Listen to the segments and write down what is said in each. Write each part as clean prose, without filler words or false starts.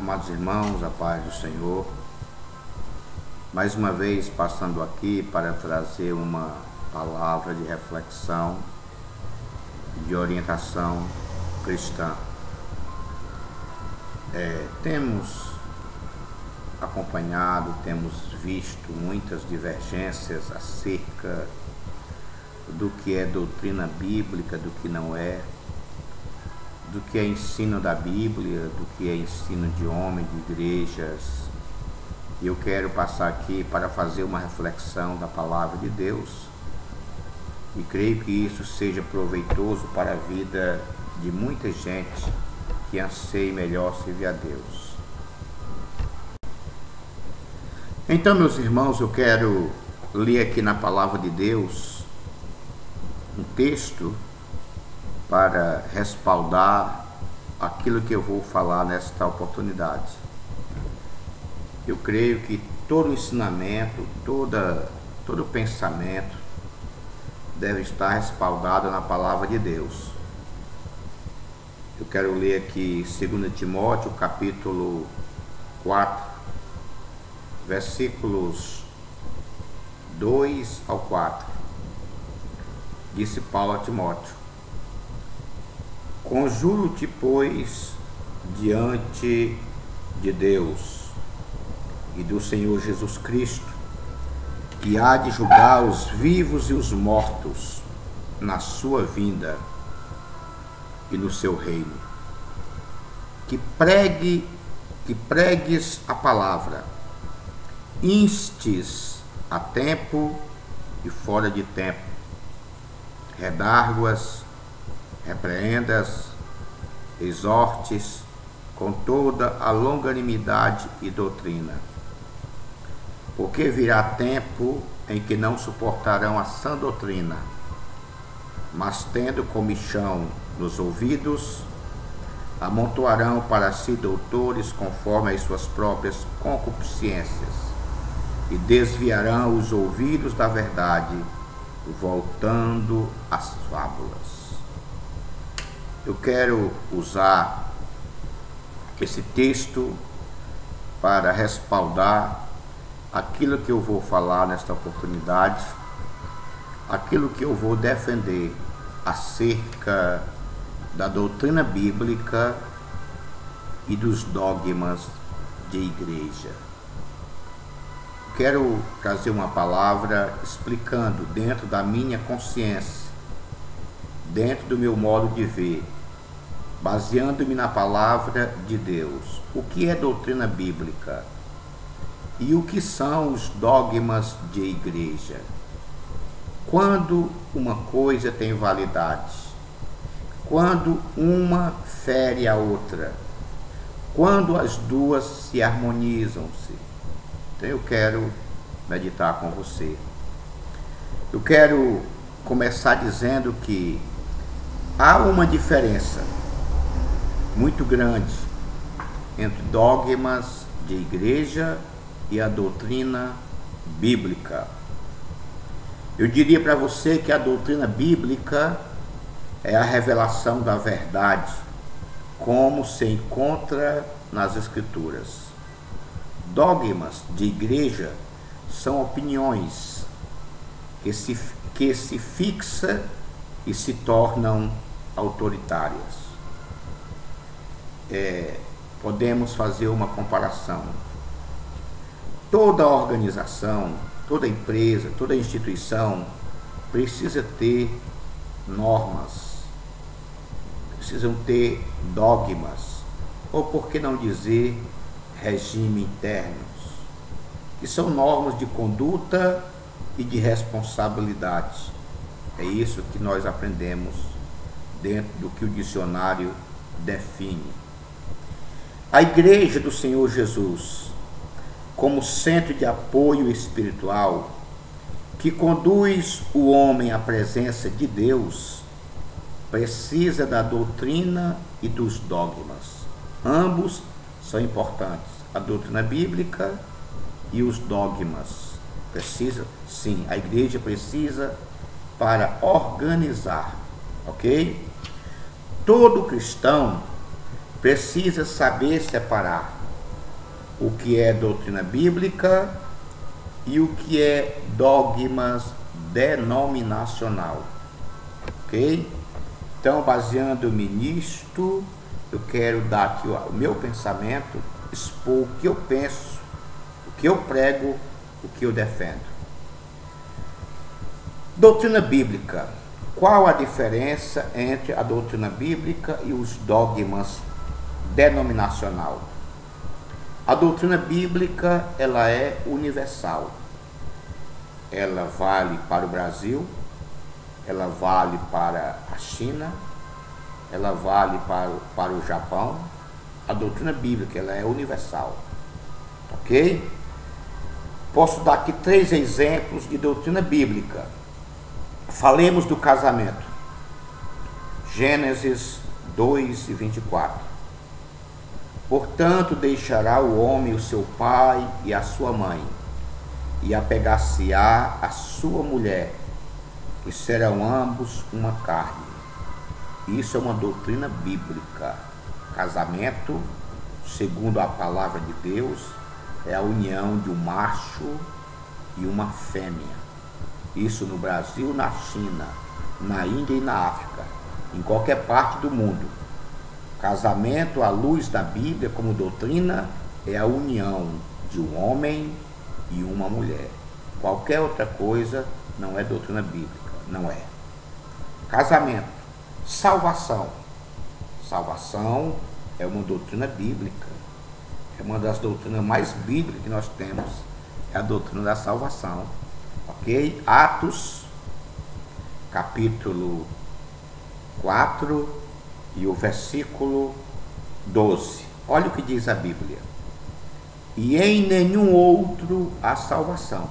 Amados irmãos, a paz do Senhor, mais uma vez passando aqui para trazer uma palavra de reflexão, de orientação cristã. Temos acompanhado, temos visto muitas divergências acerca do que é doutrina bíblica, do que não é, do que é ensino da Bíblia, do que é ensino de homens, de igrejas. E eu quero passar aqui para fazer uma reflexão da palavra de Deus e creio que isso seja proveitoso para a vida de muita gente que anseie melhor servir a Deus. Então, meus irmãos, eu quero ler aqui na palavra de Deus um texto para respaldar aquilo que eu vou falar nesta oportunidade. Eu creio que todo ensinamento, todo pensamento deve estar respaldado na palavra de Deus. Eu quero ler aqui 2 Timóteo, capítulo 4, versículos 2 ao 4. Disse Paulo a Timóteo: Conjuro-te, pois, diante de Deus e do Senhor Jesus Cristo, que há de julgar os vivos e os mortos na sua vinda e no seu reino, que pregues a palavra, instes a tempo e fora de tempo, redarguas, repreendas, exortes com toda a longanimidade e doutrina. Porque virá tempo em que não suportarão a sã doutrina, mas tendo comichão nos ouvidos, amontoarão para si doutores conforme as suas próprias concupiscências, e desviarão os ouvidos da verdade, voltando às fábulas. Eu quero usar esse texto para respaldar aquilo que eu vou falar nesta oportunidade, aquilo que eu vou defender acerca da doutrina bíblica e dos dogmas de igreja. Quero trazer uma palavra explicando dentro da minha consciência, dentro do meu modo de ver, baseando-me na palavra de Deus, o que é doutrina bíblica e o que são os dogmas de igreja. Quando uma coisa tem validade, quando uma fere a outra, quando as duas se harmonizam-se. Então eu quero meditar com você. Eu quero começar dizendo que há uma diferença muito grande entre dogmas de igreja e a doutrina bíblica. Eu diria para você que a doutrina bíblica é a revelação da verdade, como se encontra nas Escrituras. Dogmas de igreja são opiniões que se fixam e se tornam autoritárias. Podemos fazer uma comparação. Toda organização, toda empresa, toda instituição precisa ter normas, precisam ter dogmas, ou por que não dizer regime internos, que são normas de conduta e de responsabilidade. É isso que nós aprendemos dentro do que o dicionário define. A Igreja do Senhor Jesus, como centro de apoio espiritual, que conduz o homem à presença de Deus, precisa da doutrina e dos dogmas. Ambos são importantes, a doutrina bíblica e os dogmas. Sim, a igreja precisa para organizar, ok? Todo cristão precisa saber separar o que é doutrina bíblica e o que é dogmas denominacional, ok? Então, baseando-me nisto, eu quero dar aqui o meu pensamento, expor o que eu penso, o que eu prego, o que eu defendo. Doutrina bíblica. Qual a diferença entre a doutrina bíblica e os dogmas denominacional? A doutrina bíblica, ela é universal. Ela vale para o Brasil, ela vale para a China, ela vale para o Japão. A doutrina bíblica, ela é universal. Ok? Posso dar aqui 3 exemplos de doutrina bíblica. Falemos do casamento. Gênesis 2:24. Portanto, deixará o homem o seu pai e a sua mãe, e apegar-se-á a sua mulher, e serão ambos uma carne. Isso é uma doutrina bíblica. Casamento, segundo a palavra de Deus, é a união de um macho e uma fêmea. Isso no Brasil, na China, na Índia e na África, em qualquer parte do mundo. Casamento, à luz da Bíblia, como doutrina, é a união de um homem e uma mulher. Qualquer outra coisa não é doutrina bíblica, não é. Casamento, salvação. Salvação é uma doutrina bíblica. É uma das doutrinas mais bíblicas que nós temos, é a doutrina da salvação. Ok? Atos, capítulo 4 e o versículo 12. Olha o que diz a Bíblia. E em nenhum outro há salvação,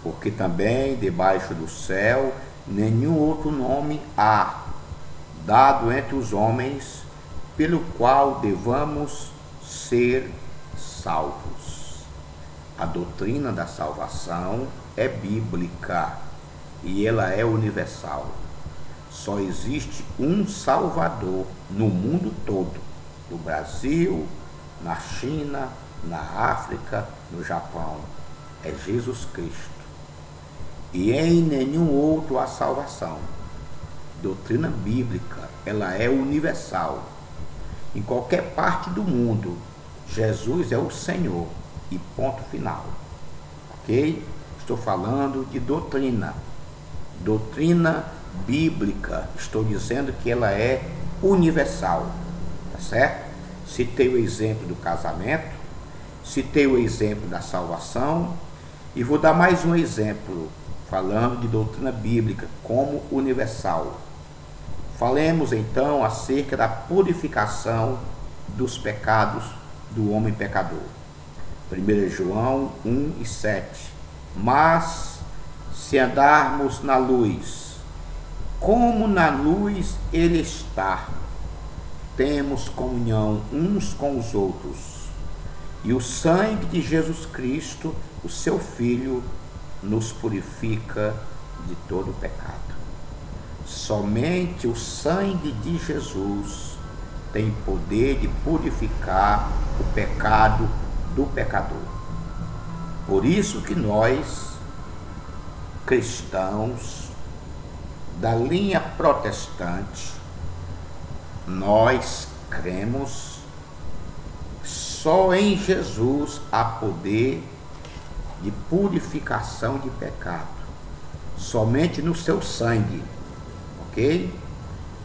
porque também debaixo do céu nenhum outro nome há dado entre os homens pelo qual devamos ser salvos. A doutrina da salvação é bíblica e ela é universal. Só existe um Salvador no mundo todo, no Brasil, na China, na África, no Japão. É Jesus Cristo. E em nenhum outro há salvação. Doutrina bíblica, ela é universal. Em qualquer parte do mundo, Jesus é o Senhor e ponto final. Ok? Estou falando de doutrina. Doutrina bíblica, estou dizendo que ela é universal, tá certo? Citei o exemplo do casamento, citei o exemplo da salvação e vou dar mais um exemplo, falando de doutrina bíblica como universal. Falemos então acerca da purificação dos pecados do homem pecador. 1 João 1:7. Mas se andarmos na luz, como na luz ele está, temos comunhão uns com os outros, e o sangue de Jesus Cristo, o seu Filho, nos purifica de todo pecado. Somente o sangue de Jesus tem poder de purificar o pecado do pecador. Por isso que nós, cristãos da linha protestante, nós cremos só em Jesus há poder de purificação de pecado, somente no seu sangue, ok?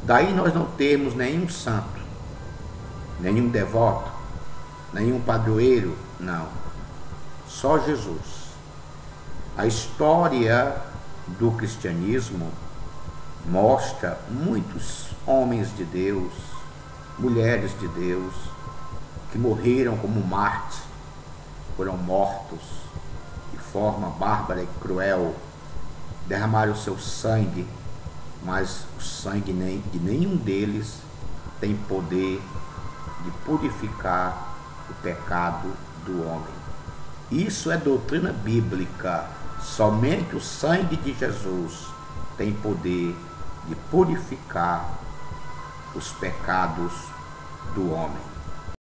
Daí nós não temos nenhum santo, nenhum devoto, nenhum padroeiro, não, só Jesus. A história do cristianismo mostra muitos homens de Deus, mulheres de Deus, que morreram como mártires, foram mortos de forma bárbara e cruel, derramaram o seu sangue, mas o sangue de nenhum deles tem poder de purificar o pecado do homem. Isso é doutrina bíblica. Somente o sangue de Jesus tem poder de purificar os pecados do homem.